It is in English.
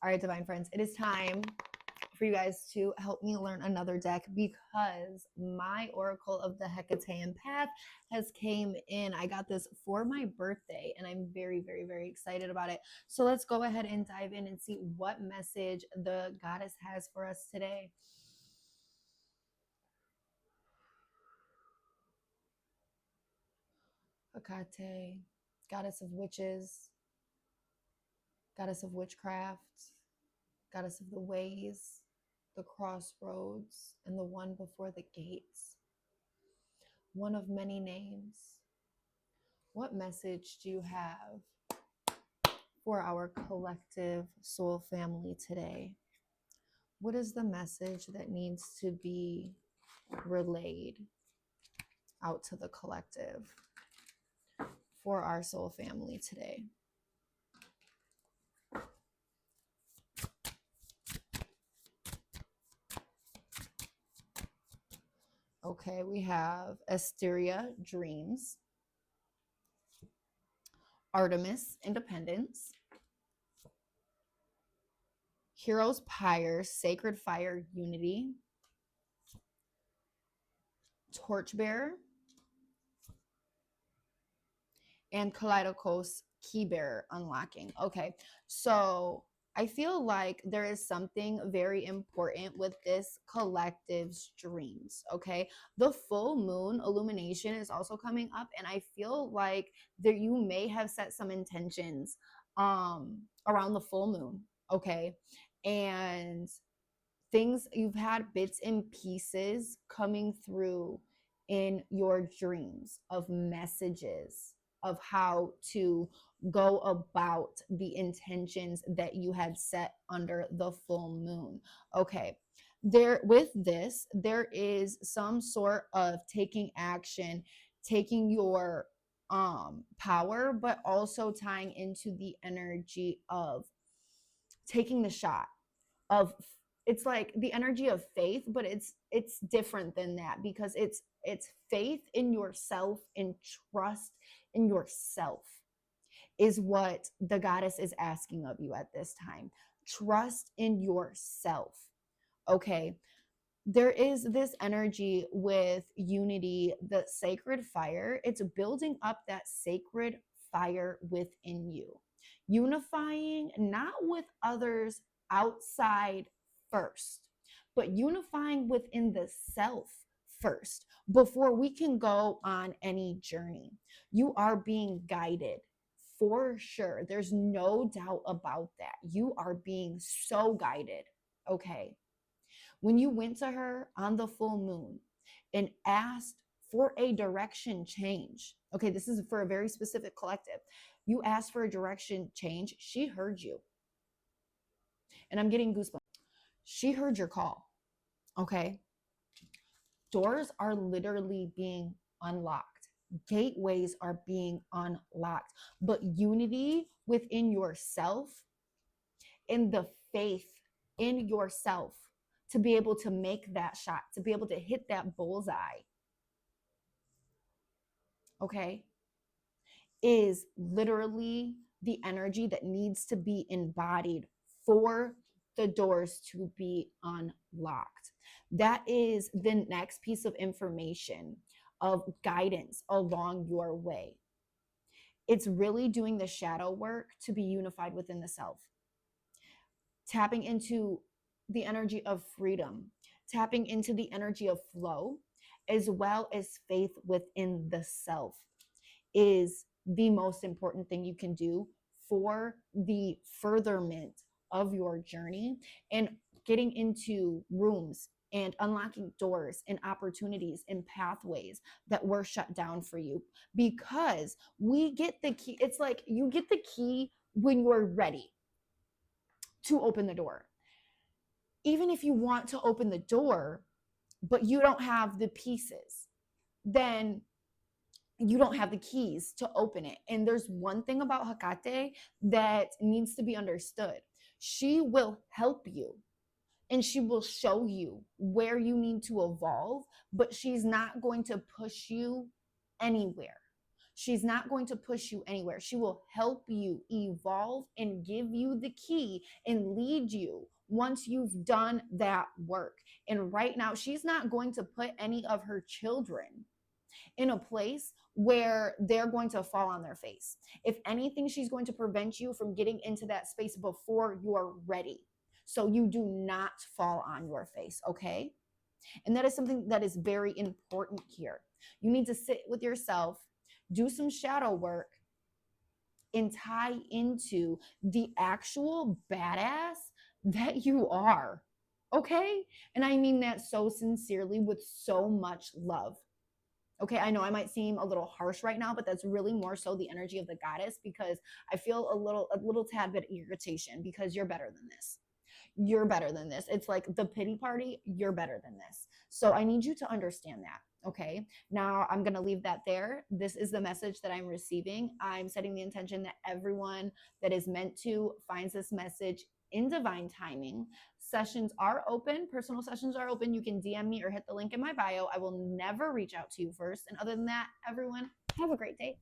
All right, divine friends, it is time for you guys to help me learn another deck because my Oracle of the Hecatean Path has came in. I got this for my birthday and I'm very, very, very excited about it. So let's go ahead and dive in and see what message the goddess has for us today. Hekate, goddess of witches, goddess of witchcraft, goddess of the ways, the crossroads, and the one before the gates. One of many names. What message do you have for our collective soul family today? What is the message that needs to be relayed out to the collective for our soul family today? Okay, we have Asteria, dreams. Artemis, independence. Heroes, pyre, sacred fire, unity. Torchbearer. And Kaleidokos, key bearer, unlocking. Okay, so I feel like there is something very important with this collective's dreams. Okay, the full moon illumination is also coming up, and I feel like there you may have set some intentions around the full moon. Okay, and things you've had bits and pieces coming through in your dreams of messages of how to go about the intentions that you had set under the full moon. Okay, there with this there is some sort of taking action, taking your power, but also tying into the energy of taking the shot of, it's like the energy of faith, but it's different than that because it's faith in yourself and trust in yourself is what the goddess is asking of you at this time. Trust in yourself. Okay, there is this energy with unity, the sacred fire. It's building up that sacred fire within you, unifying not with others outside first, but unifying within the self first before we can go on any journey. You are being guided for sure. There's no doubt about that. You are being so guided. Okay. When you went to her on the full moon and asked for a direction change, okay, this is for a very specific collective. You asked for a direction change. She heard you. And I'm getting goosebumps. She heard your call. Okay. Doors are literally being unlocked. Gateways are being unlocked. But unity within yourself and the faith in yourself to be able to make that shot, to be able to hit that bullseye, okay, is literally the energy that needs to be embodied for the doors to be unlocked. That is the next piece of information of guidance along your way. It's really doing the shadow work to be unified within the self, tapping into the energy of freedom, tapping into the energy of flow, as well as faith within the self is the most important thing you can do for the furtherment of your journey and getting into rooms and unlocking doors and opportunities and pathways that were shut down for you, because we get the key. It's like you get the key when you're ready to open the door. Even if you want to open the door, but you don't have the pieces, then you don't have the keys to open it. And there's one thing about Hekate that needs to be understood. She will help you and she will show you where you need to evolve, but she's not going to push you anywhere. She's not going to push you anywhere. She will help you evolve and give you the key and lead you once you've done that work. And right now, she's not going to put any of her children in a place where they're going to fall on their face. If anything, she's going to prevent you from getting into that space before you're ready. So you do not fall on your face, okay? And that is something that is very important here. You need to sit with yourself, do some shadow work, and tie into the actual badass that you are, okay? And I mean that so sincerely with so much love. Okay, I know I might seem a little harsh right now, but that's really more so the energy of the goddess, because I feel a little tad bit of irritation, because you're better than this. You're better than this. It's like the pity party, you're better than this. So I need you to understand that. Okay, now I'm going to leave that there. This is the message that I'm receiving. I'm setting the intention that everyone that is meant to finds this message in divine timing. Sessions are open. Personal sessions are open. You can DM me or hit the link in my bio. I will never reach out to you first. And other than that, everyone, have a great day.